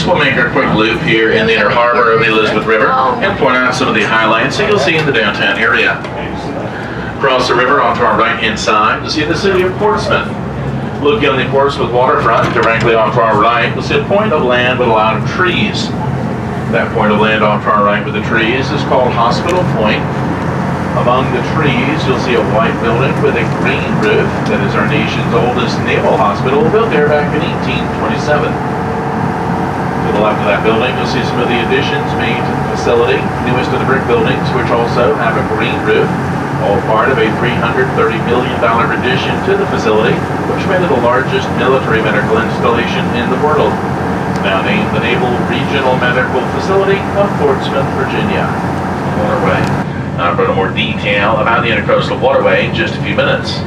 we'll make our quick loop here in the inner harbor of the Elizabeth River and point out some of the highlights that you'll see in the downtown area. Across the river onto our right-hand side, you'll see the city of Portsmouth. Looking on the Portsmouth waterfront, directly onto our right, you'll see a point of land with a lot of trees. That point of land off to our right with the trees is called Hospital Point. Among the trees, you'll see a white building with a green roof that is our nation's oldest naval hospital, built there back in 1827. To the left of that building, you'll see some of the additions made to the facility, newest of the brick buildings, which also have a green roof, all part of a $330 million addition to the facility, which made it the largest military medical installation in the world. Now named the Naval Regional Medical Facility of Portsmouth, Virginia. Waterway. Now for a little more detail about the Intercoastal Waterway in just a few minutes.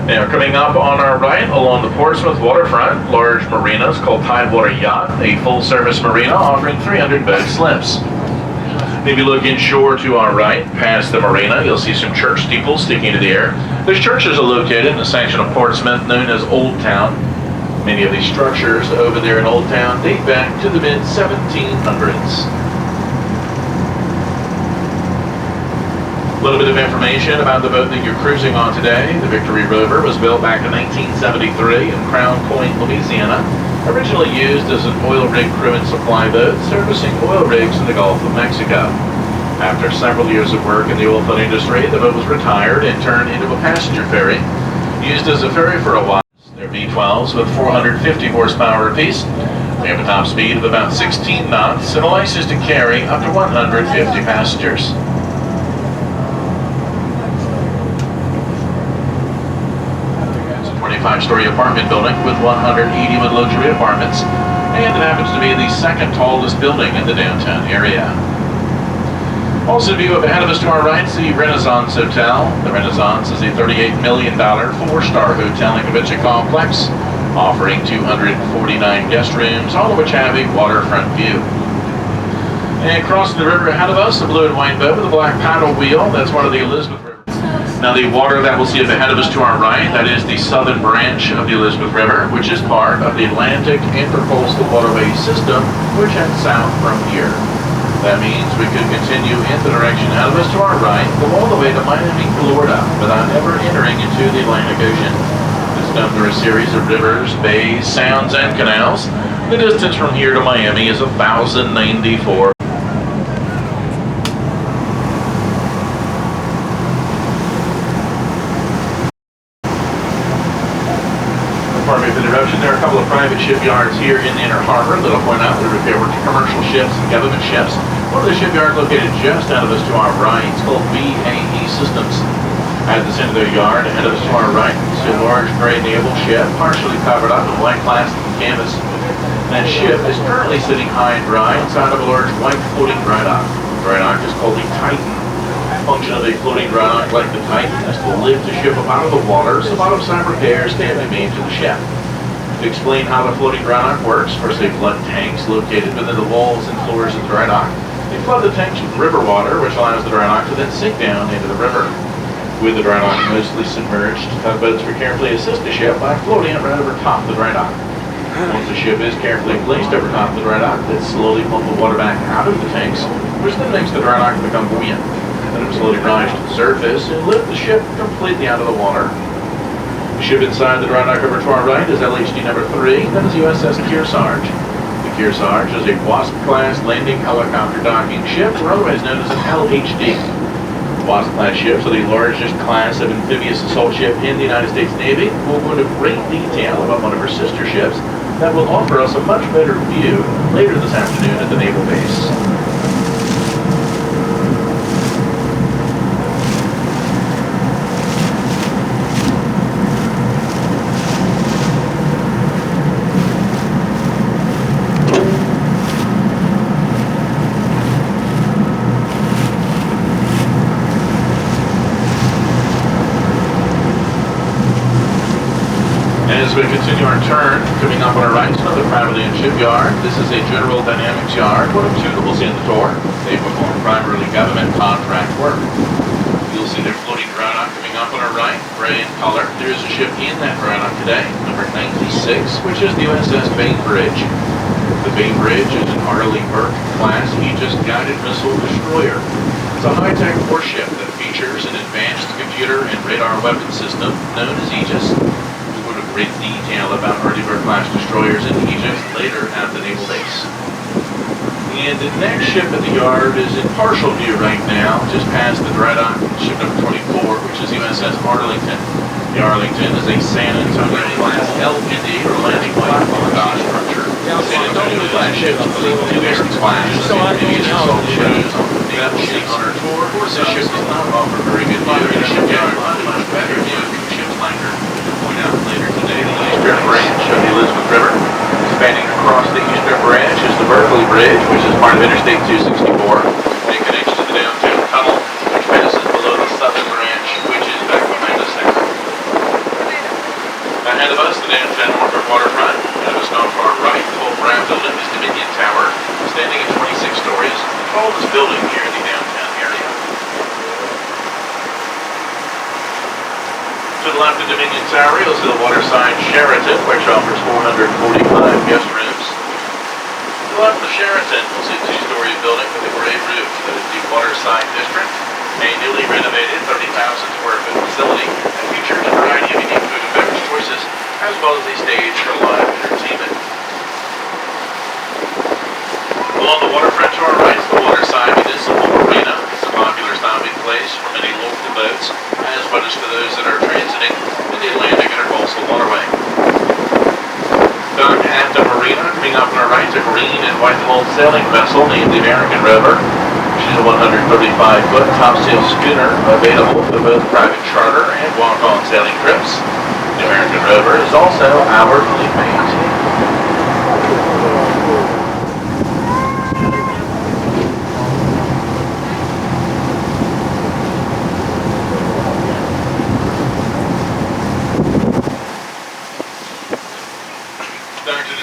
Now coming up on our right along the Portsmouth waterfront, large marinas called Tidewater Yacht, a full-service marina offering 300 boat slips. If you look inshore to our right, past the marina, you'll see some church steeples sticking into the air. Those churches are located in a section of Portsmouth known as Old Town. Many of these structures over there in Old Town date back to the mid-1700s. A little bit of information about the boat that you're cruising on today. The Victory Rover was built back in 1973 in Crown Point, Louisiana. Originally used as an oil rig crew and supply boat, servicing oil rigs in the Gulf of Mexico. After several years of work in the oil field industry, the boat was retired and turned into a passenger ferry. Used as a ferry for a while. They're V12s with 450 horsepower apiece. They have a top speed of about 16 knots and a license to carry up to 150 passengers. 25-story apartment building with 181 luxury apartments, and it happens to be the second tallest building in the downtown area. Also to view up ahead of us to our right is the Renaissance Hotel. The Renaissance is a $38 million four-star hotel and convention complex, offering 249 guest rooms, all of which have a waterfront view. And crossing the river ahead of us, a blue and white boat with a black paddle wheel. That's one of the Elizabeth River. Now the water that we'll see up ahead of us to our right, that is the southern branch of the Elizabeth River, which is part of the Atlantic Intercoastal Waterway System, which heads south from here. That means we could continue in the direction ahead of us to our right, go all the way to Miami, Florida, without ever entering into the Atlantic Ocean. It's done through a series of rivers, bays, sounds, and canals. The distance from here to Miami is 1,094. There are a couple of private shipyards here in the inner harbor that'll point out the repair work to commercial ships and government ships. One of the shipyards located just out of us to our right is called BAE Systems. At the center of the yard, ahead of us to our right, is a large gray naval ship, partially covered up in white plastic canvas. That ship is currently sitting high and dry inside of a large white floating dry dock. The dry dock is called the Titan. The function of a floating dry dock like the Titan is to lift the ship up out of the water so bottom-side repairs can be made to the ship. To explain how the floating dry dock works, first they flood tanks located within the walls and floors of the dry dock. They flood the tanks with river water, which allows the dry dock to then sink down into the river. With the dry dock mostly submerged, tugboats will carefully assist the ship by floating it right over top of the dry dock. Once the ship is carefully placed over top of the dry dock, they slowly pump the water back out of the tanks, which then makes the dry dock become buoyant. Then it will slowly rise to the surface and lift the ship completely out of the water. The ship inside the dry dock over to our right is LHD number 3, that is USS Kearsarge. The Kearsarge is a WASP-class landing helicopter docking ship, or otherwise known as an LHD. WASP-class ships are the largest class of amphibious assault ship in the United States Navy. We'll go into great detail about one of our sister ships that will offer us a much better view later this afternoon at the naval base. As we continue our turn, coming up on our right is another privately owned shipyard. This is a General Dynamics yard, one of two that we'll see in the tour. They perform primarily government contract work. You'll see their floating dry dock coming up on our right, gray in color. There is a ship in that dry dock today, number 96, which is the USS Bainbridge. The Bainbridge is an Arlington class Aegis guided missile destroyer. It's a high-tech warship that features an advanced computer and radar weapon system known as Aegis. We go into great detail about Arleigh class destroyers and Aegis later at the naval base. And the next ship at the yard is in partial view right now, just past the dry dock, ship number 24, which is USS Arlington. The Arlington is a San Antonio class LPD or landing platform structure. San Antonio class ships believe the USS class amphibious assault ships on the Naval Sea Honor Tour. This ship does not offer very good view in the shipyard, but much better view from the ship's liner. We'll point out later today the eastern branch of the Elizabeth River. Spanning across the eastern branch is the Berkeley Bridge, which is part of Interstate 264. It connects to the downtown tunnel, which passes below the southern branch, which is back behind us there. Ahead of us, the downtown Norfolk Waterfront. Ahead of us, not far right, the whole brown building is Dominion Tower, standing at 26 stories, the tallest building here in the downtown area. To the left of Dominion Tower, you'll see the waterside Sheraton, which offers 445 guest rooms. To the left of Sheraton, you'll see a two-story building with a gray roof. That is the Waterside District, a newly renovated 30,000 square foot facility that features a variety of unique food and beverage choices, as well as a stage for live entertainment. Along the waterfront to our right is the Waterside Municipal Marina. It's a popular stopping place for many local boats, as well as for those that are transiting in the Atlantic Intercoastal Waterway. Docked at the marina, coming up on our right, is a green and white hull sailing vessel named the American Rover. She's a 135-foot topsail schooner available for both private charter and walk-on sailing trips. The American Rover is also our fleet mate.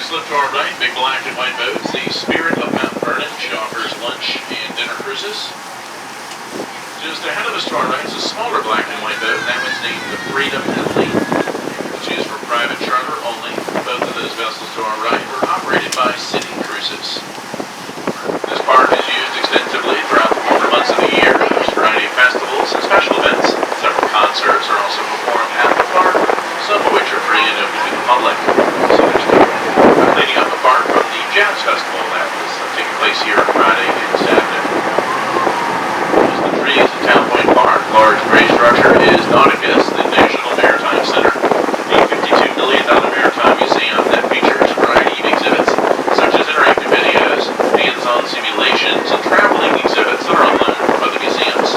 Slip to our right, big black and white boat, the Spirit of Mount Vernon. She offers lunch and dinner cruises. Just ahead of us to our right is a smaller black and white boat. That one's named the Freedom and Leyte, which is for private charter only. Both of those vessels to our right are operated by City Cruises. This park is used extensively throughout the warmer months of the year. There's a variety of festivals and special events. Several concerts are also performed at the park, some of which are free and open to the public. So there's leading up the park from the Jazz Festival that was taking place here on Friday and Saturday. There's the trees at Town Point Park. Large gray structure is Nauticus, the National Maritime Center, a $52 million maritime museum that features a variety of exhibits such as interactive videos, hands-on simulations, and traveling exhibits that are on loan from other museums.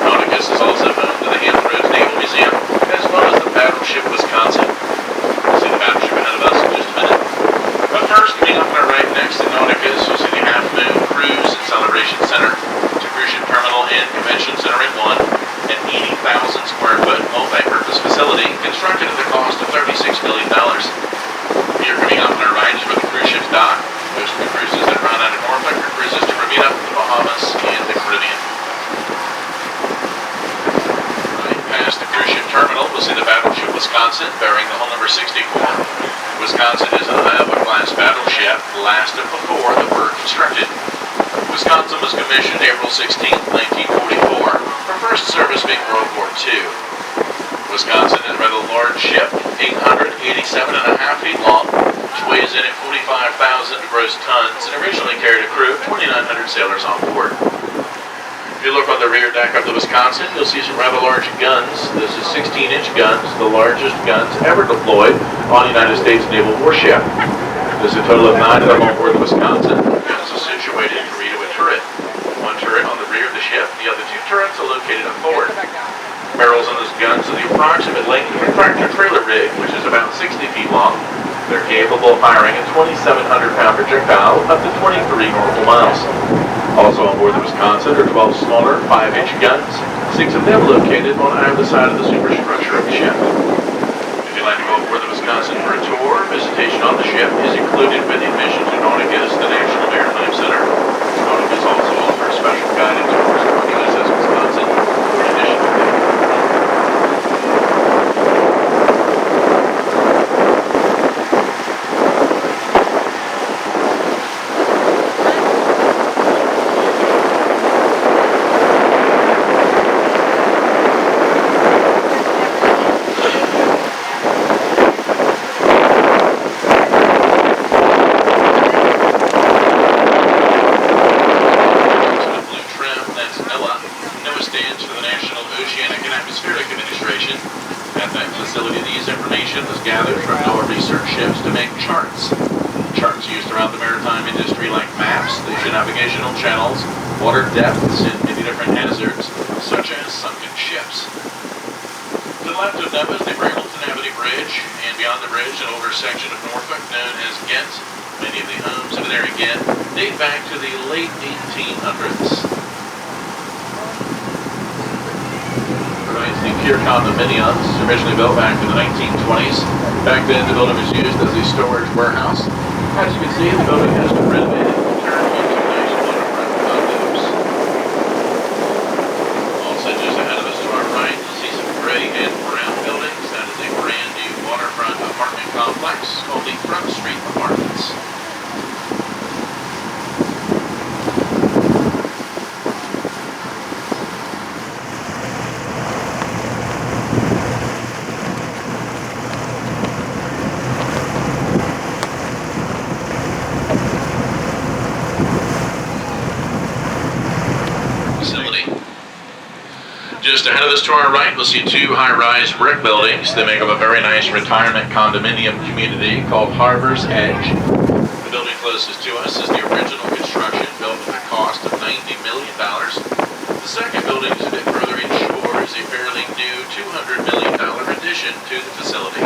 Nauticus is also home to the Hampton Roads Naval Museum, as well as the Battleship Wisconsin. We'll see the battleship ahead of us in just a minute. But first, coming up on our right next to Nauticus, you'll see the Half Moon Cruise and Celebration Center. It's a cruise ship terminal and convention center in one, an 80,000 square foot multi-purpose facility constructed at the cost of $36 million. Here coming up on our right is where the cruise ships dock. Most of the cruises that run out of Norfolk are cruises to Bermuda, the Bahamas, and the Caribbean. Right past the cruise ship terminal, we'll see the Battleship Wisconsin bearing the hull number 64. Wisconsin is an Iowa class battleship, the last of the four that were constructed. Wisconsin was commissioned April 16, 1944, her first service being World War II. Wisconsin is a rather large ship, 887.5 feet long, which weighs in at 45,000 gross tons, and originally carried a crew of 2,900 sailors on board. If you look on the rear deck of the Wisconsin, you'll see some rather large guns. This is 16-inch guns, the largest guns ever deployed on a United States naval warship. There's a total of 9 of them on board the Wisconsin. Guns are situated in Rita with turret. One turret on the rear of the ship, the other 2 turrets are located on forward. Barrels on those guns are the approximate length of a tractor-trailer rig, which is about 60 feet long. They're capable of firing a 2,700-pound projectile up to 23 nautical miles. Also on board the Wisconsin are 12 smaller 5-inch guns, 6 of them located on either side of the superstructure of the ship. If you'd like to go aboard the Wisconsin for a tour, visitation on the ship is included with admission to Nauticus, the National Maritime Center. Nauticus also offers special guided tours on the USS Wisconsin in addition to that. stands for the National Oceanic and Atmospheric Administration. At that facility, they use information that's gathered from NOAA research ships to make charts. Charts used throughout the maritime industry like maps, they show navigational channels, water depths, and many different hazards, such as sunken ships. To the left of them is the Hamilton Bridge, and beyond the bridge, an older section of Norfolk known as Ghent. Many of the homes over there again date back to the late 1800s. The pier condominiums, originally built back in the 1920s. Back then, the building was used as a storage warehouse. As you can see, the building has been renovated and turned into nice waterfront condos. Also, just ahead of us to our right, you'll see some gray and brown buildings. That is a brand new waterfront apartment complex called the Front Street Apartments. Just ahead of us to our right, we'll see two high-rise brick buildings. They make up a very nice retirement condominium community called Harbor's Edge. The building closest to us is the original construction, built at a cost of $90 million. The second building is a bit further inshore, is a fairly new $200 million addition to the facility.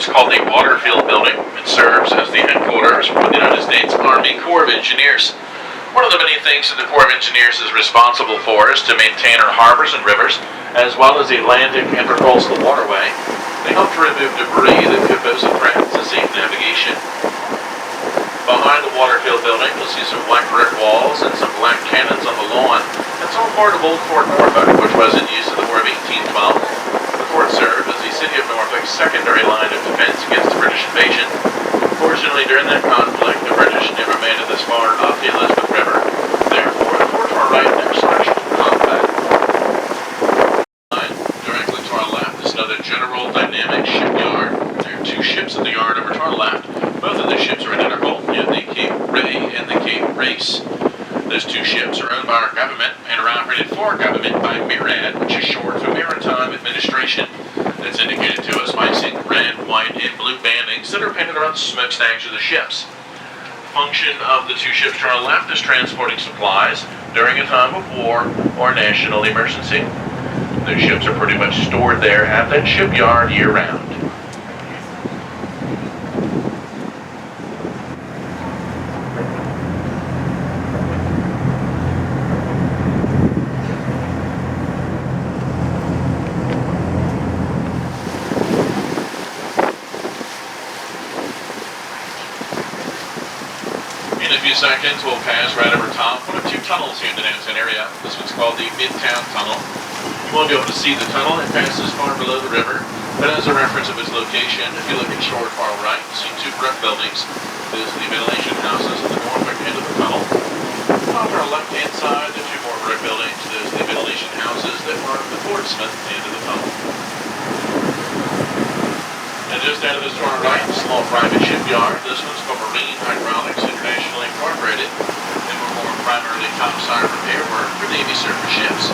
It's called the Waterfield Building. It serves as the headquarters for the United States Army Corps of Engineers. One of the many things that the Corps of Engineers is responsible for is to maintain our harbors and rivers, as well as the Atlantic Intercoastal Waterway. They help to remove debris that could pose a threat to safe navigation. Behind the Waterfield Building, you'll see some black brick walls and some black cannons on the lawn. That's all part of Old Fort Norfolk, which was in use in the War of 1812. The fort served as the city of Norfolk's secondary line of defense against the British invasion. Fortunately, during that conflict, the British never made it this far up the Elizabeth River. Therefore, the fort to our right there slashed from combat. Directly to our left is another General Dynamics shipyard. There are two ships in the yard over to our left. Both of the ships are identical in the Cape Ray and the Cape Race. Those two ships are owned by our government and are operated for our government by MARAD, which is short for Maritime Administration. That's indicated to us by seeing red, white, and blue bandings that are painted around the smokestacks of the ships. The function of the two ships to our left is transporting supplies during a time of war or national emergency. Those ships are pretty much stored there at that shipyard year-round. Seconds, we'll pass right over top one of two tunnels here in the downtown area. This one's called the Midtown Tunnel. You won't be able to see the tunnel. It passes far below the river, but as a reference of its location, if you look at shore far right, you see two brick buildings. Those are the ventilation houses at the Norfolk end of the tunnel. On our left-hand side, the two more brick buildings. Those are the ventilation houses that mark the Portsmouth end of the tunnel. And just out of this to our right, a small private shipyard. This one's called Marine Hydraulics International Incorporated. They perform primarily topside repair work for Navy surface ships.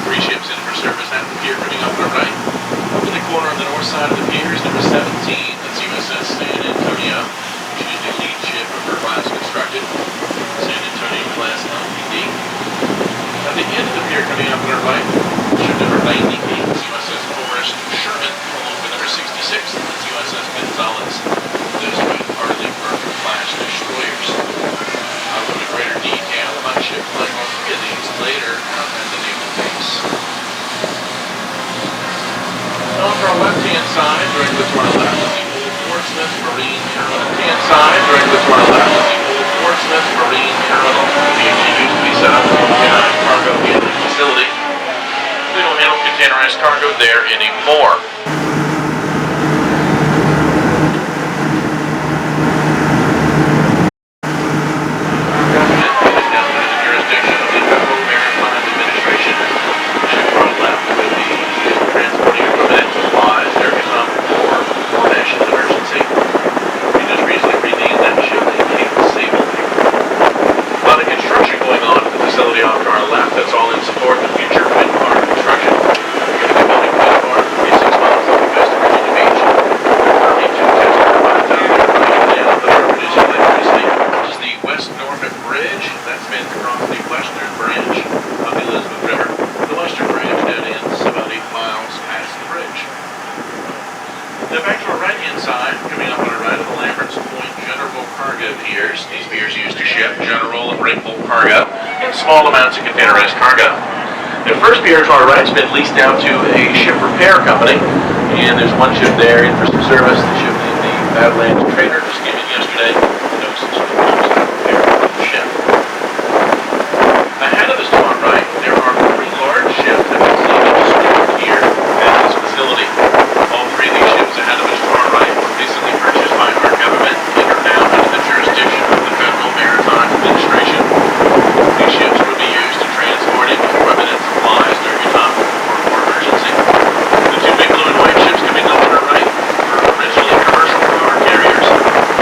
3 ships in for service at the pier coming up on our right. Up in the corner on the north side of the pier is number 17. That's USS San Antonio, which is the lead ship of her class constructed. San Antonio Class LSD. At the end of the pier coming up on our right, ship number 98 is USS Forrest Sherman, along with number 66. That's USS Gonzalez. Those are part of the Norfolk class destroyers. I'll go into greater detail about ship flying on 3 of these later out at the naval base. On our left-hand side, directly to our left, is the Old Portsmouth Marine Terminal. Left-hand side, directly to our left, is the Old Portsmouth Marine Terminal. The engine used to be set up for a containerized cargo handling facility. They don't handle containerized cargo there anymore. piers. These piers are used to ship general and breakable cargo and small amounts of containerized cargo. The first pier to our right has been leased out to a ship repair company, and there's one ship there in for some service. The ship named the Avalanche Trader just came in yesterday. No subscriptions to repair the ship. Ahead of us to our right, there are three large ships that we see stored here at this facility. All three of these ships ahead of us to our right were recently purchased by our government and are now under the jurisdiction of the Federal Maritime Administration. These ships would be used to transport equipment and supplies during a time of war or emergency. The two big blue and white ships coming up on our right were originally commercial car carriers.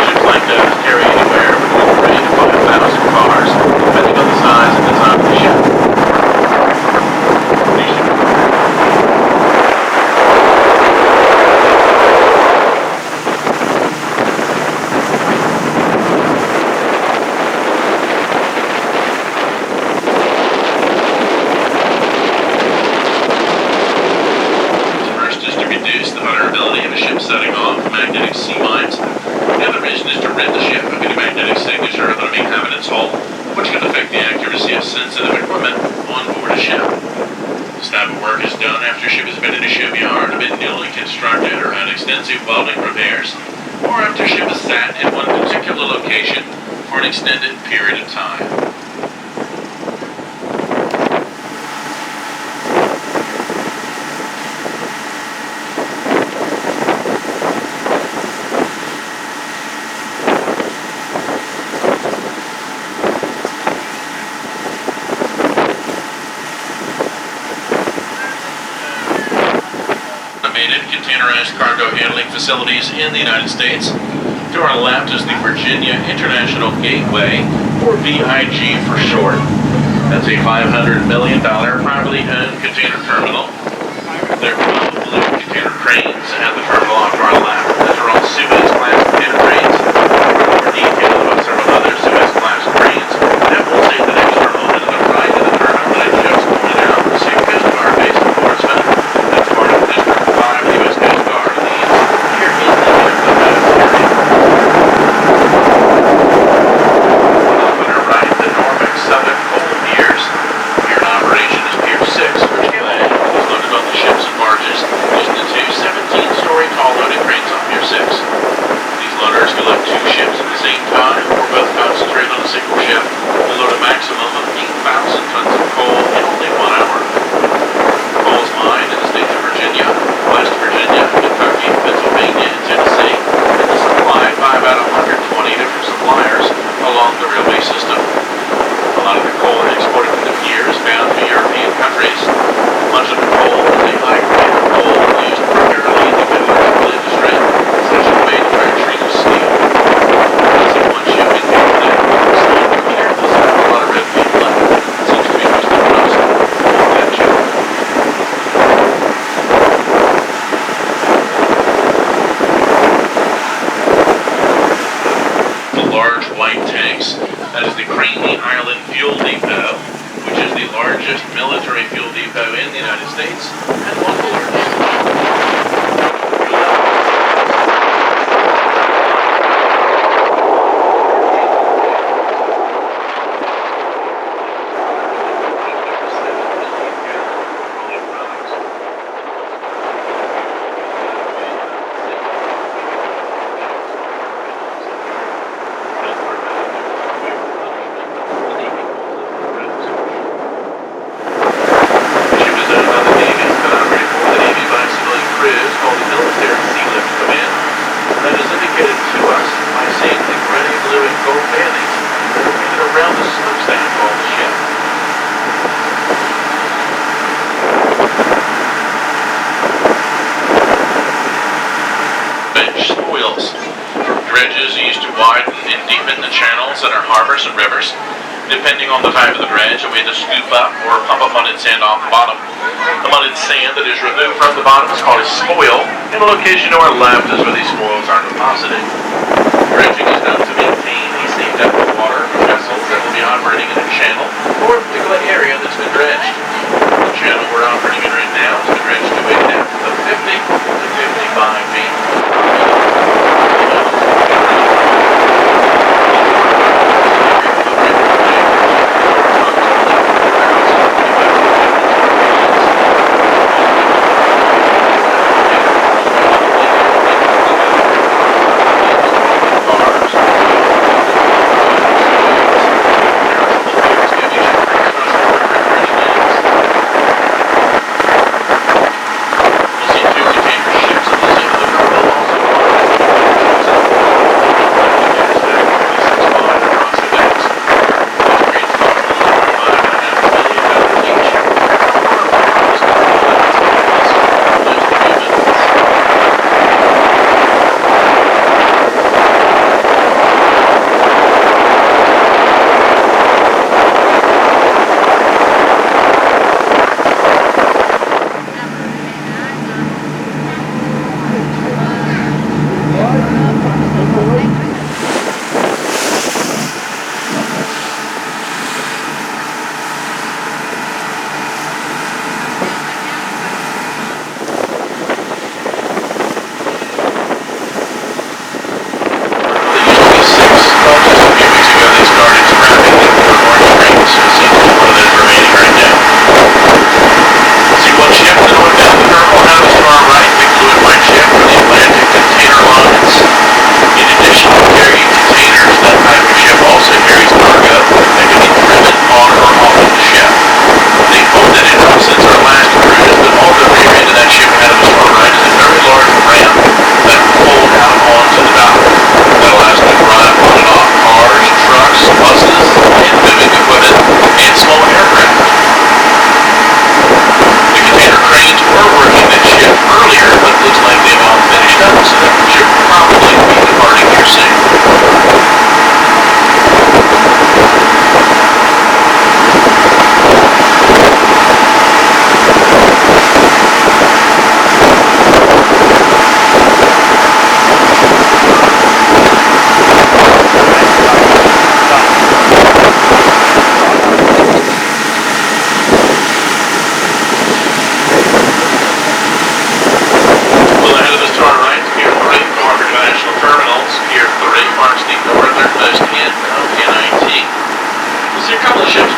Ships like those carry anywhere between 3,000 to 5,000 cars, depending on the size and design of the ship. Setting off magnetic sea mines. The other reason is to rid the ship of any magnetic signature that may have in its hull, which can affect the accuracy of sensitive equipment on board a ship. This type of work is done after a ship has been in a shipyard, been newly constructed, or had extensive welding repairs, or after a ship is sat in one particular location for an extended period of time. Containerized cargo handling facilities in the United States. To our left is the Virginia International Gateway, or VIG for short. That's a $500 million privately owned container terminal. There are blue container cranes at the terminal off to our left. Those are all Suez Class container cranes. More detail about several other Suez Class cranes that will see the next terminal to the right of the terminal that I just pointed out. The Sea Coast Guard base in Portsmouth. That's part of District 5 of the U.S. Coast Guard leads here in the area. Off on our right, the Norfolk Southern Coal Piers. Pier in operation is Pier 6, which is loaded on the ships and barges using the two 17-story tall loading cranes on Pier 6. These loaders can load two ships at the same time, or both concentrated on a single ship, and load a maximum of 8,000 tons of coal in only 1 hour. Coal is mined in the states of Virginia, West Virginia, Kentucky, Pennsylvania, and Tennessee, and is supplied by about 120 different suppliers along the railway system. A lot of the coal exported from the pier is bound to European countries. Much of the coal is the high-grade coal used primarily in the metallurgical industry, such as the manufacturing of steel. I see one ship in here today. Steel here doesn't have a lot of red paint left. It seems to be most of the rust on that ship. The large white tanks, that is the Creamy Island Fuel Depot, which is the largest military fuel depot in the United States and one of the largest. Dredges used to widen and deepen the channels in our harbors and rivers. Depending on the type of the dredge, we either scoop up or pump up mudded sand off the bottom. The mudded sand that is removed from the bottom is called a spoil, and the location to our left is where these spoils are deposited. Dredging is done to maintain a safe depth of water for vessels that will be operating in a channel or a particular area that's been dredged. The channel we're operating in right now has been dredged to a depth of 50 to 55 feet.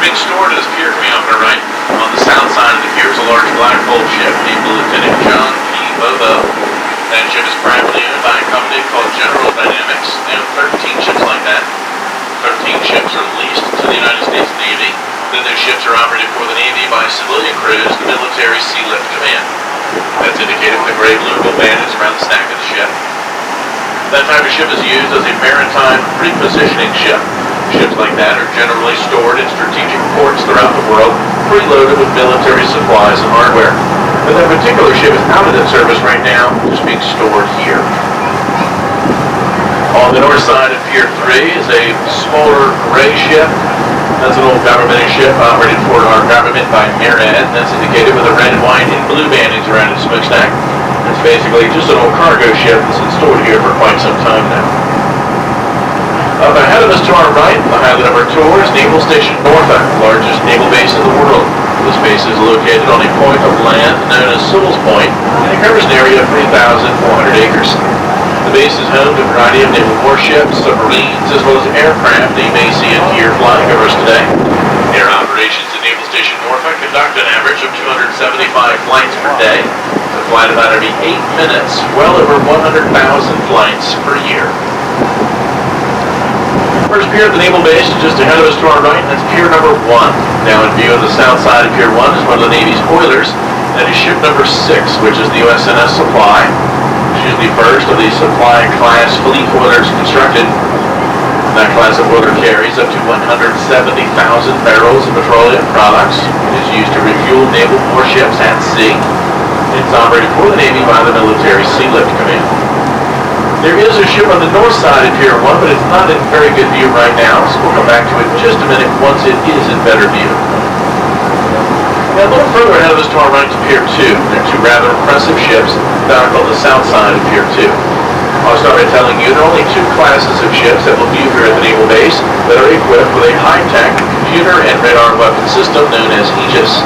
being stored at this pier coming up on the right. On the south side of the pier is a large black hull ship named Lieutenant John P. Bobo. That ship is privately owned by a company called General Dynamics. They have 13 ships like that. 13 ships are leased to the United States Navy. Then those ships are operated for the Navy by civilian crews, the Military Sea Lift Command. That's indicated with the gray blue bandits around the stack of the ship. That type of ship is used as a maritime repositioning ship. Ships like that are generally stored in strategic ports throughout the world, preloaded with military supplies and hardware. But that particular ship is out of that service right now, just being stored here. On the north side of Pier 3 is a smaller gray ship. That's an old government ship operated for our government by MARAD. That's indicated with the red and white and blue bandings around its smokestack. It's basically just an old cargo ship that's been stored here for quite some time now. Up ahead of us to our right, the highlight of our tour is Naval Station Norfolk, the largest naval base in the world. This base is located on a point of land known as Sewell's Point, and it covers an area of 3,400 acres. The base is home to a variety of naval warships, submarines, as well as aircraft that you may see it here flying over us today. Air operations at Naval Station Norfolk conduct an average of 275 flights per day. They fly about every 8 minutes, well over 100,000 flights per year. First pier at the naval base is just ahead of us to our right, and that's pier number 1. Now in view of the south side of pier 1 is one of the Navy's oilers. That is ship number 6, which is the USNS Supply. She is the first of the Supply class fleet oilers constructed. That class of oiler carries up to 170,000 barrels of petroleum products. It is used to refuel naval warships at sea. It's operated for the Navy by the Military Sea Lift Command. There is a ship on the north side of Pier 1, but it's not in very good view right now, so we'll come back to it in just a minute once it is in better view. Now a little further ahead of us to our right to Pier 2, there are two rather impressive ships docked on the south side of Pier 2. I'll start by telling you there are only two classes of ships that will view here at the naval base that are equipped with a high-tech computer and radar weapon system known as Aegis.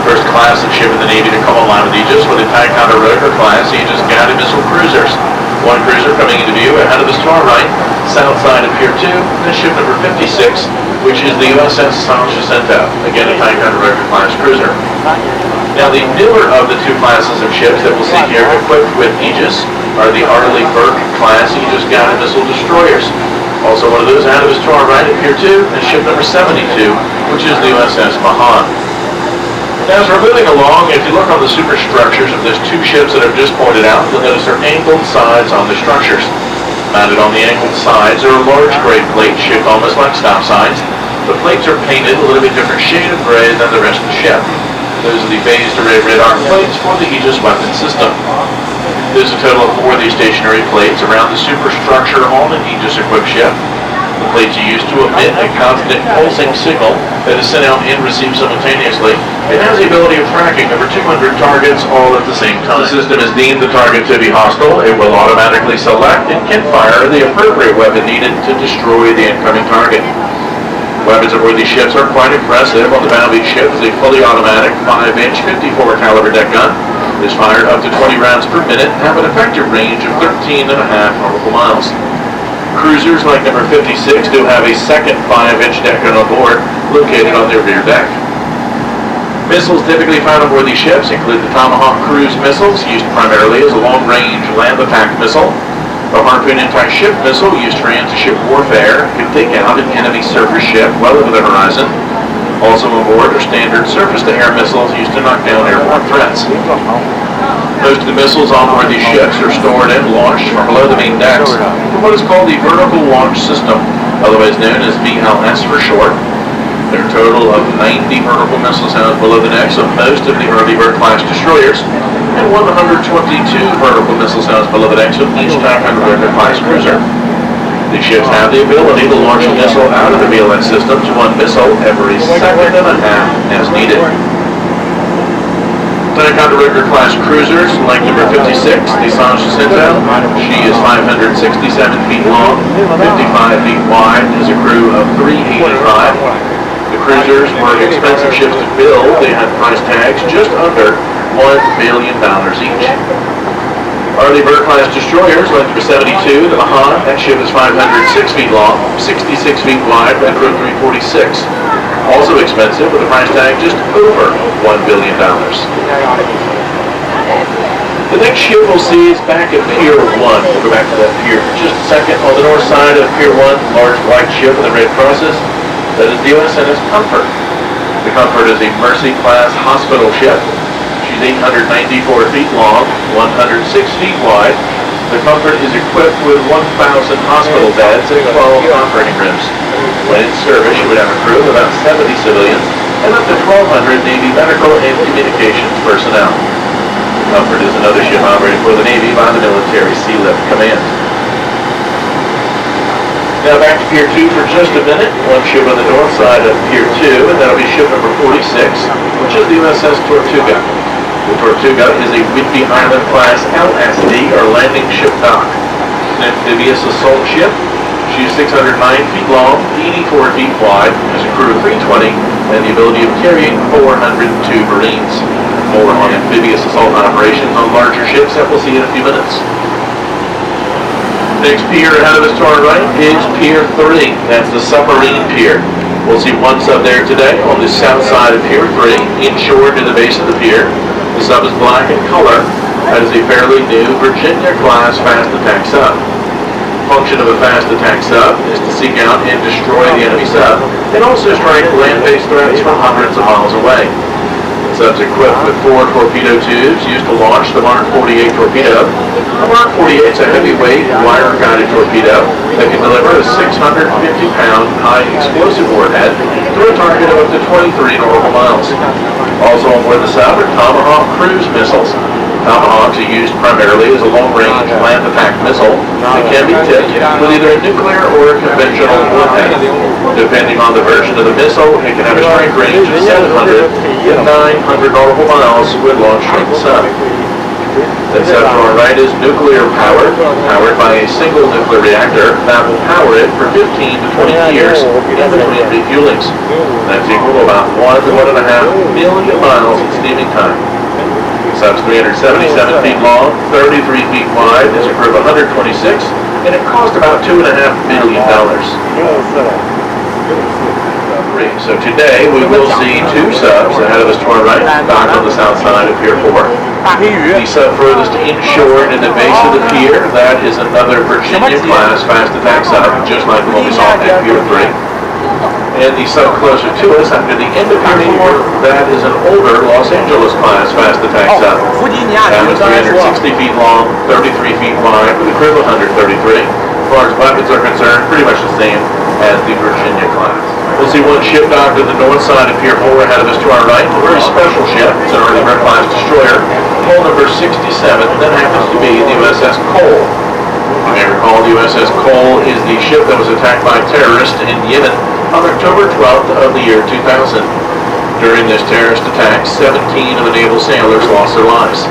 First class of ship in the Navy to come online with Aegis were the Ticonderoga class Aegis guided missile cruisers. One cruiser coming into view ahead of us to our right, south side of Pier 2, and ship number 56, which is the USS San Jacinto, again a Ticonderoga class cruiser. Now the newer of the two classes of ships that we'll see here equipped with Aegis are the Arleigh Burke class Aegis guided missile destroyers. Also one of those ahead of us to our right at Pier 2 is ship number 72, which is the USS Mahan. As we're moving along, if you look on the superstructures of those two ships that I've just pointed out, you'll notice there are angled sides on the structures. Mounted on the angled sides are a large gray plate shaped almost like stop signs. The plates are painted a little bit different shade of gray than the rest of the ship. Those are the phased array radar plates for the Aegis weapon system. There's a total of 4 of these stationary plates around the superstructure on an Aegis-equipped ship. The plates are used to emit a constant pulsing signal that is sent out and received simultaneously. It has the ability of tracking over 200 targets all at the same time. The system is deemed the target to be hostile. It will automatically select and can fire the appropriate weapon needed to destroy the incoming target. Weapons aboard these ships are quite impressive. On the bow of each ship is a fully automatic 5-inch 54 caliber deck gun. It is fired up to 20 rounds per minute and have an effective range of 13.5 nautical miles. Cruisers like number 56 do have a second 5-inch deck gun on board, located on their rear deck. Missiles typically found on board these ships include the Tomahawk cruise missiles, used primarily as a long-range land attack missile. The Harpoon anti-ship missile, used for anti-ship warfare, can take out an enemy surface ship well over the horizon. Also on board are standard surface-to-air missiles used to knock down airborne threats. Most of the missiles on board these ships are stored and launched from below the main decks from what is called the Vertical Launch System, otherwise known as VLS for short. There are a total of 90 vertical missiles housed below the decks of most of the Arleigh Burke class destroyers, and 122 vertical missiles housed below the decks of each Ticonderoga class cruiser. These ships have the ability to launch a missile out of the VLS system to one missile every second and a half as needed. Ticonderoga class cruisers, like number 56, the San Jacinto. She is 567 feet long, 55 feet wide, and has a crew of 385. The cruisers were expensive ships to build. They had price tags just under $1 billion each. Arleigh Burke class destroyers, like number 72, the Mahan. That ship is 506 feet long, 66 feet wide, Retro 346. Also expensive with a price tag just over $1 billion. The next ship we'll see is back at Pier 1. We'll go back to that pier for just a second. On the north side of Pier 1, large white ship with the red crosses. That is the USNS Comfort. The Comfort is a Mercy Class hospital ship. She's 894 feet long, 106 feet wide. The Comfort is equipped with 1,000 hospital beds and 12 operating rooms. When in service, she would have a crew of about 70 civilians and up to 1,200 Navy medical and communications personnel. Comfort is another ship operated for the Navy by the Military Sea Lift Command. Now back to Pier 2 for just a minute. One ship on the north side of Pier 2, and that'll be ship number 46, which is the USS Tortuga. The Tortuga is a Whidbey Island Class LSD, or landing ship dock. An amphibious assault ship. She's 609 feet long, 84 feet wide, has a crew of 320, and the ability of carrying 402 Marines. More on amphibious assault operations on larger ships that we'll see in a few minutes. Next pier ahead of us to our right is Pier 3. That's the submarine pier. We'll see one sub there today on the south side of Pier 3, inshore to the base of the pier. The sub is black in color. That is a fairly new Virginia class fast attack sub. The function of a fast attack sub is to seek out and destroy the enemy sub, and also strike land-based threats from hundreds of miles away. The sub's equipped with 4 torpedo tubes used to launch the Mark 48 torpedo. The Mark 48 is a heavyweight, wire-guided torpedo that can deliver a 650-pound high explosive warhead to a target of up to 23 nautical miles. Also on board the sub are Tomahawk cruise missiles. Tomahawks are used primarily as a long-range land attack missile that can be tipped with either a nuclear or a conventional warhead. Depending on the version of the missile, it can have a strike range of 700 to 900 nautical miles when launched from the sub. The sub to our right is nuclear powered by a single nuclear reactor that will power it for 15 to 20 years in between refuelings. That's equal to about 1 to 1.5 million miles in steaming time. The sub's 377 feet long, 33 feet wide, is a crew of 126, and it cost about $2.5 million. So today we will see 2 subs ahead of us to our right, docked on the south side of Pier 4. The sub furthest inshore to the base of the pier, that is another Virginia-class fast attack sub, just like the one we saw at Pier 3. And the sub closer to us, after the end of Pier 4, that is an older Los Angeles class fast attack sub. That was 360 feet long, 33 feet wide, with a crew of 133. As far as weapons are concerned, pretty much the same as the Virginia class. We'll see one ship docked to the north side of Pier 4 ahead of us to our right. A very special ship. It's an early bird class destroyer, hull number 67. That happens to be the USS Cole. You may recall the USS Cole is the ship that was attacked by terrorists in Yemen on October 12th of the year 2000. During this terrorist attack, 17 of the naval sailors lost their lives.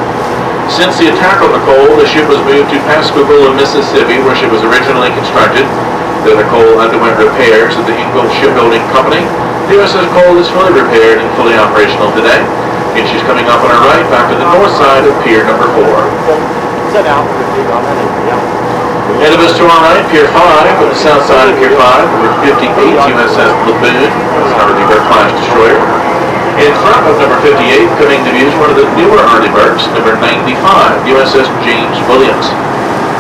Since the attack on the Cole, the ship was moved to Pascagoula, Mississippi, where she was originally constructed. The Cole underwent repairs at the Ingalls Shipbuilding Company. The USS Cole is fully repaired and fully operational today. And she's coming up on our right, back to the north side of Pier number 4. Ahead of us to our right, Pier 5, on the south side of Pier 5, number 58, USS Laboon, an early bird class destroyer. In front of number 58, coming to view is one of the newer early birds, number 95, USS James Williams.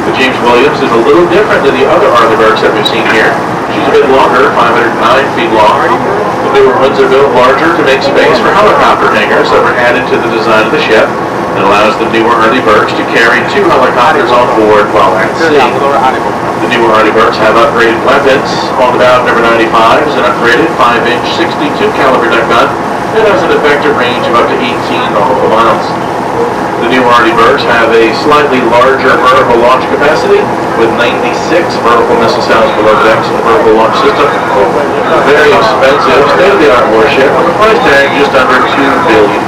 The James Williams is a little different than the other early birds that we've seen here. She's a bit longer, 509 feet long. The newer ones are built larger to make space for helicopter hangars that were added to the design of the ship. It allows the newer early birds to carry 2 helicopters on board while at sea. The newer early birds have upgraded weapons. On the bow of number 95 is an upgraded 5-inch 62 caliber deck gun that has an effective range of up to 18 nautical miles. The new early birds have a slightly larger vertical launch capacity with 96 vertical missile cells below decks and a vertical launch system. A very expensive state-of-the-art warship with a price tag just under $2 billion.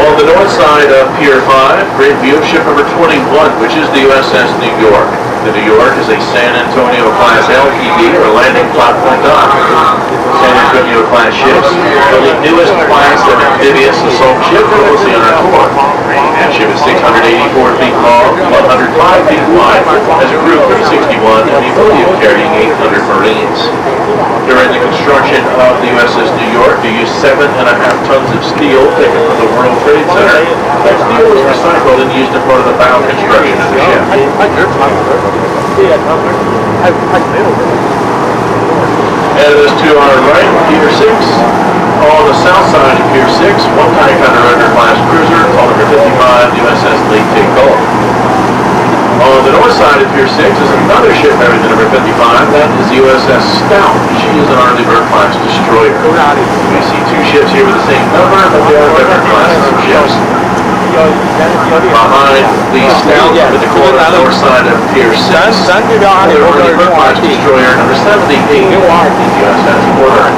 On the north side of Pier 5, great view of ship number 21, which is the USS New York. The New York is a San Antonio Class LPD, or landing platform dock. San Antonio class ships are the newest class of amphibious assault ship that we'll see on our tour. That ship is 684 feet long, 105 feet wide, has a crew of 61, and the ability of carrying 800 Marines. During the construction of the USS New York, they used 7.5 tons of steel taken from the World Trade Center. That steel was recycled and used in part of the bow construction of the ship. And it is to our right, Pier 6. On the south side of Pier 6, one tank under class cruiser, call number 55, USS Leyte Cole. On the north side of Pier 6 is another ship married to number 55, that is USS Stout. She is an Early Bird class destroyer. We see two ships here with the same number, but they are different classes of ships. Behind the Stout, with the corner on the north side of Pier 6, the Early Bird class destroyer number 78 is USS Porter.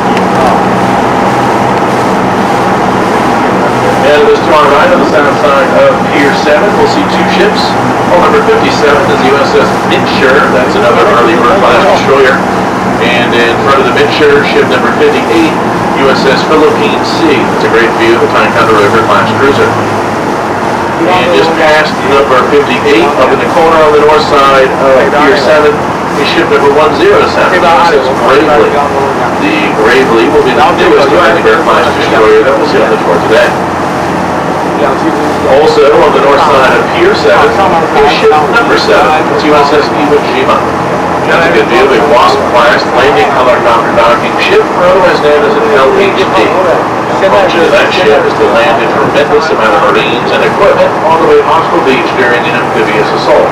And it is to our right on the south side of Pier 7, we'll see two ships. Hull number 57 is the USS Mitscher, that's another Early Bird class destroyer. And in front of the Mitscher, ship number 58, USS Philippine Sea. It's a great view of the Ticonderoga class cruiser. And just past number 58, up in the corner on the north side of Pier 7, is ship number 107, USS Gravely. The Gravely will be the newest Early Bird class destroyer that we'll see on the tour today. Also, on the north side of Pier 7, is ship number 7, it's USS Iwo Jima. That's a good view of a Wasp-class landing helicopter docking ship, otherwise known as an LHD. The function of that ship is to land a tremendous amount of Marines and equipment on the way to Hostile Beach during an amphibious assault.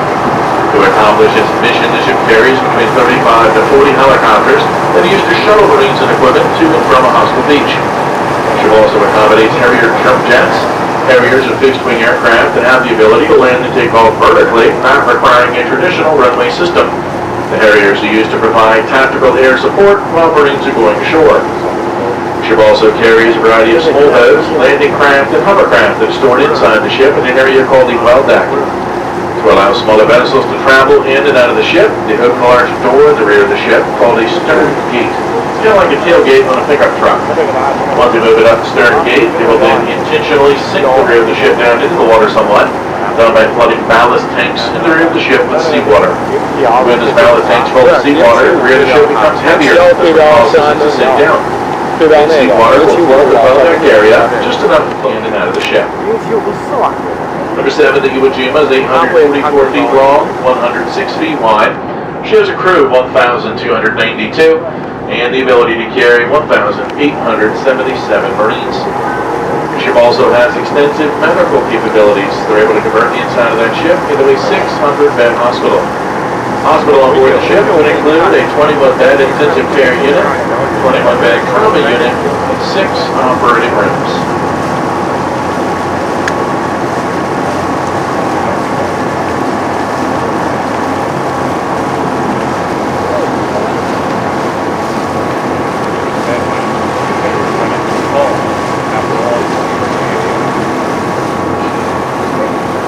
To accomplish its mission, the ship carries between 35 to 40 helicopters that are used to shuttle Marines and equipment to and from a hostile beach. The ship also accommodates Harrier jump jets. Harriers are fixed-wing aircraft that have the ability to land and take off vertically, not requiring a traditional runway system. The Harriers are used to provide tactical air support while Marines are going ashore. The ship also carries a variety of small boats, landing craft, and hovercraft that are stored inside the ship in an area called the well deck. To allow smaller vessels to travel in and out of the ship, they open a large door in the rear of the ship called a stern gate. It's kind of like a tailgate on a pickup truck. Once they move it up the stern gate, they will then intentionally sink the rear of the ship down into the water somewhat, done by flooding ballast tanks in the rear of the ship with seawater. When this ballast tank's full of seawater, the rear of the ship becomes heavier as it causes it to sink down. And seawater will fill the bow deck area just enough to flow in and out of the ship. Number 7, the Iwo Jima, is 844 feet long, 106 feet wide. She has a crew of 1,292 and the ability to carry 1,877 Marines. The ship also has extensive medical capabilities. They're able to convert the inside of that ship into a 600-bed hospital. Hospital on board the ship would include a 21-bed intensive care unit, 21-bed trauma unit, and 6 operating rooms.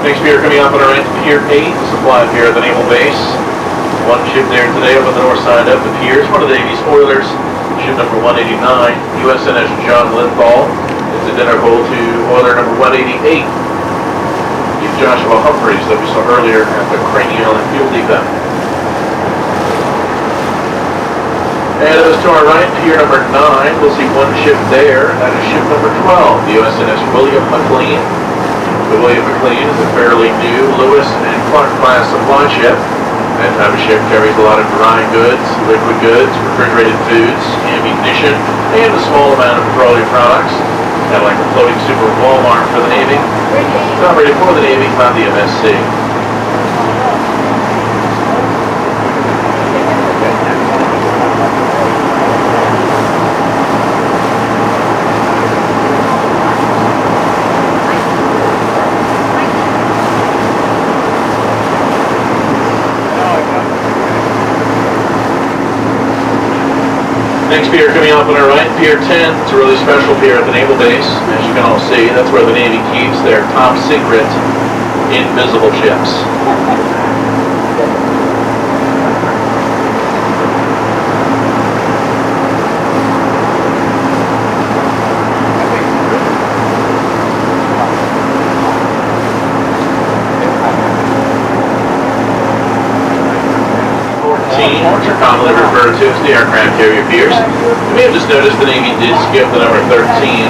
Next pier coming up on our end, Pier 8, the supply pier at the Naval Base. One ship there today up on the north side of the piers, one of the Navy's oilers, ship number 189, USNS John Lenthall. It's a dinner bowl to oiler number 188, Joshua Humphreys that we saw earlier at the Cranial and Fuel Depot. And it is to our right, pier number 9, we'll see one ship there, that is ship number 12, the USNS William McLean. The William McLean is a fairly new Lewis and Clark class supply ship. That type of ship carries a lot of dry goods, liquid goods, refrigerated foods, ammunition, and a small amount of petroleum products. Kind of like a floating super Walmart for the Navy. It's operated for the Navy by the MSC. Next pier coming up on our right, Pier 10. It's a really special pier at the Naval Base. As you can all see, that's where the Navy keeps their top secret invisible ships. which are commonly referred to as the aircraft carrier piers. You may have just noticed the Navy did skip the number 13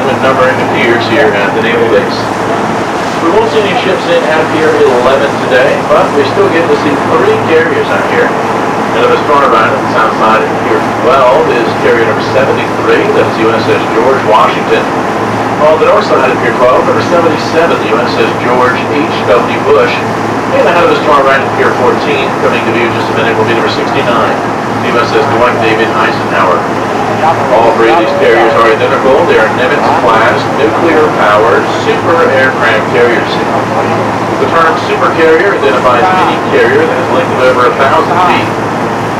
when numbering the piers here at the Naval Base. We won't see any ships in at Pier 11 today, but we still get to see 3 carriers out here. Head of us to our right on the south side of Pier 12 is carrier number 73, that is USS George Washington. On the north side of Pier 12, number 77, the USS George H.W. Bush. And ahead of us to our right at Pier 14, coming to view in just a minute, will be number 69, the USS Dwight David Eisenhower. All 3 of these carriers are identical. They are Nimitz class, nuclear-powered super aircraft carriers. The term super carrier identifies any carrier that has a length of over 1,000 feet.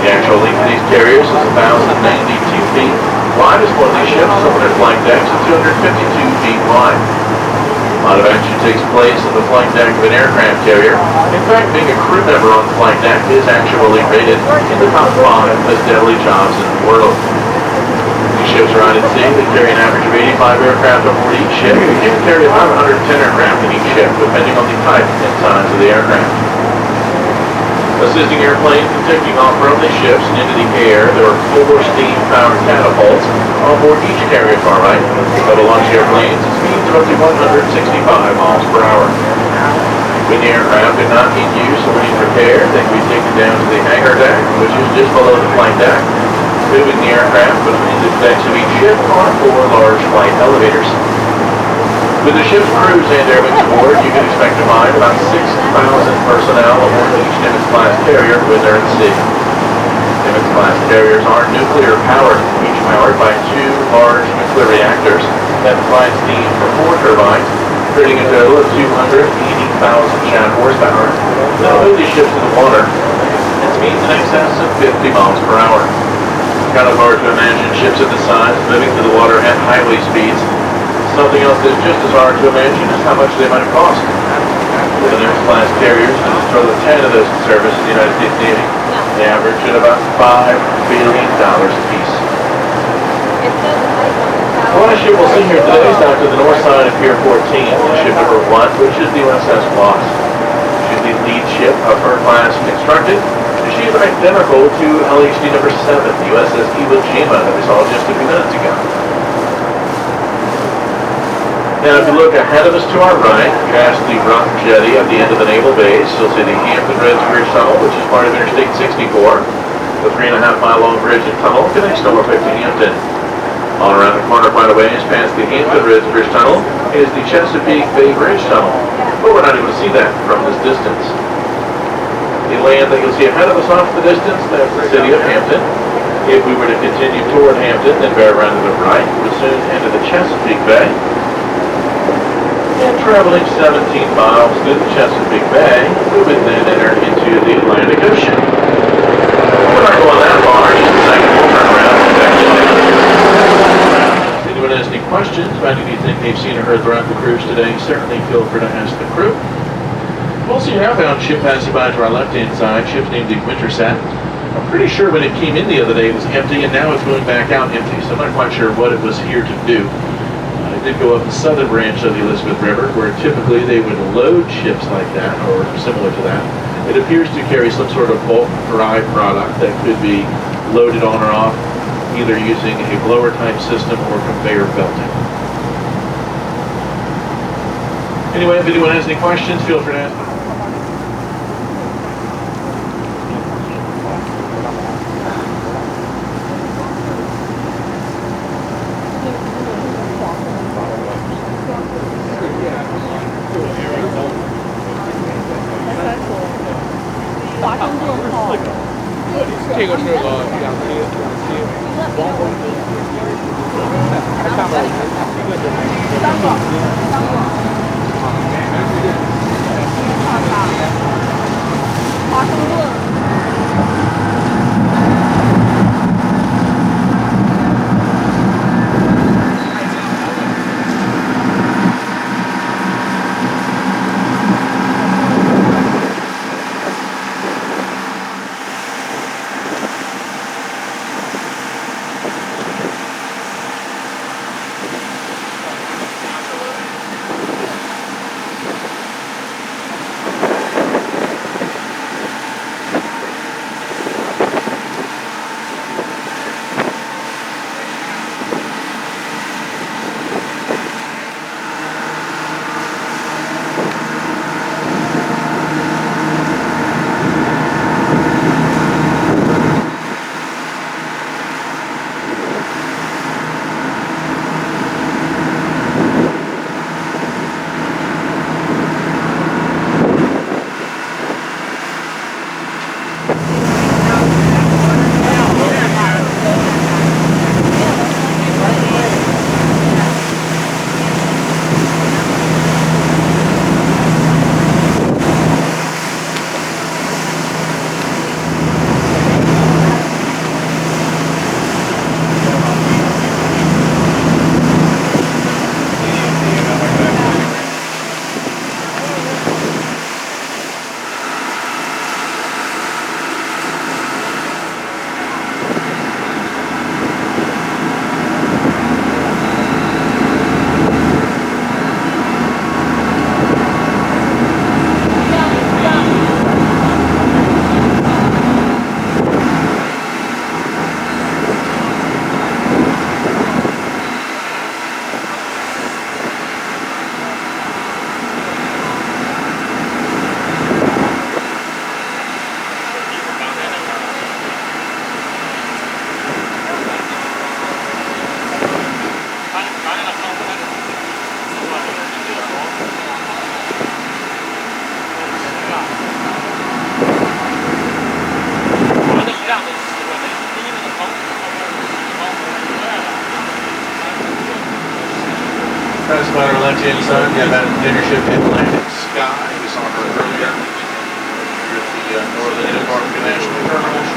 The actual length of these carriers is 1,092 feet. Wide is one of these ships, some of their flight decks are 252 feet wide. A lot of action takes place on the flight deck of an aircraft carrier. In fact, being a crew member on the flight deck is actually rated in the top 5 most deadly jobs in the world. These ships are out at sea. They carry an average of 85 aircraft on board each ship. They can carry about 110 aircraft in each ship, depending on the type and size of the aircraft. Assisting airplanes in taking off from these ships and into the air, there are 4 steam-powered catapults on board each carrier far right that will launch airplanes at speeds of up to 165 miles per hour. When the aircraft are not in use or need repair, they can be taken down to the hangar deck, which is just below the flight deck. Moving the aircraft between the decks of each ship are 4 large flight elevators. With the ship's crews and airmen aboard, you can expect to find about 6,000 personnel aboard each Nimitz class carrier when they're at sea. Nimitz class carriers are nuclear powered, each powered by 2 large nuclear reactors that provide steam for 4 turbines, creating a total of 280,000 shaft horsepower. They'll move these ships to the water at speeds in excess of 50 miles per hour. It's kind of hard to imagine ships of this size moving through the water at highway speeds. Something else that's just as hard to imagine is how much they might have cost. The Nimitz class carriers, just throw the 10 of those in service in the United States Navy. They average at about $5 billion apiece. The last ship we'll see here today is down to the north side of Pier 14, ship number 1, which is the USS Wasp. She's the lead ship of her class constructed. She is identical to LHD number 7, the USS Iwo Jima that we saw just a few minutes ago. Now, if you look ahead of us to our right, past the rock jetty at the end of the naval base, you'll see the Hampton Roads Bridge Tunnel, which is part of Interstate 64. The 3.5-mile-long bridge and tunnel connects Norfolk to Hampton. All around the corner, by the way, is past the Hampton Roads Bridge Tunnel, is the Chesapeake Bay Bridge Tunnel. But we're not able to see that from this distance. The land that you'll see ahead of us off the distance, that's the city of Hampton. If we were to continue toward Hampton, then bear around to the right, we would soon enter the Chesapeake Bay. And traveling 17 miles through the Chesapeake Bay, we would then enter into the Atlantic Ocean. We're not going that far, just a second, we'll turn around and If anyone has any questions about anything they've seen or heard throughout the cruise today, certainly feel free to ask the crew. We'll see an outbound ship passing by to our left-hand side, ship's named the Winterset. I'm pretty sure when it came in the other day it was empty, and now it's going back out empty, so I'm not quite sure what it was here to do. It did go up the southern branch of the Elizabeth River, where typically they would load ships like that, or similar to that. It appears to carry some sort of bulk dry product that could be loaded on or off, either using a blower-type system or conveyor belting. Anyway, if anyone has any questions, feel free to ask them. Sun, we have had a container ship Atlantic Sky. We saw her earlier. Here at the northern end of Norfolk National Terminal.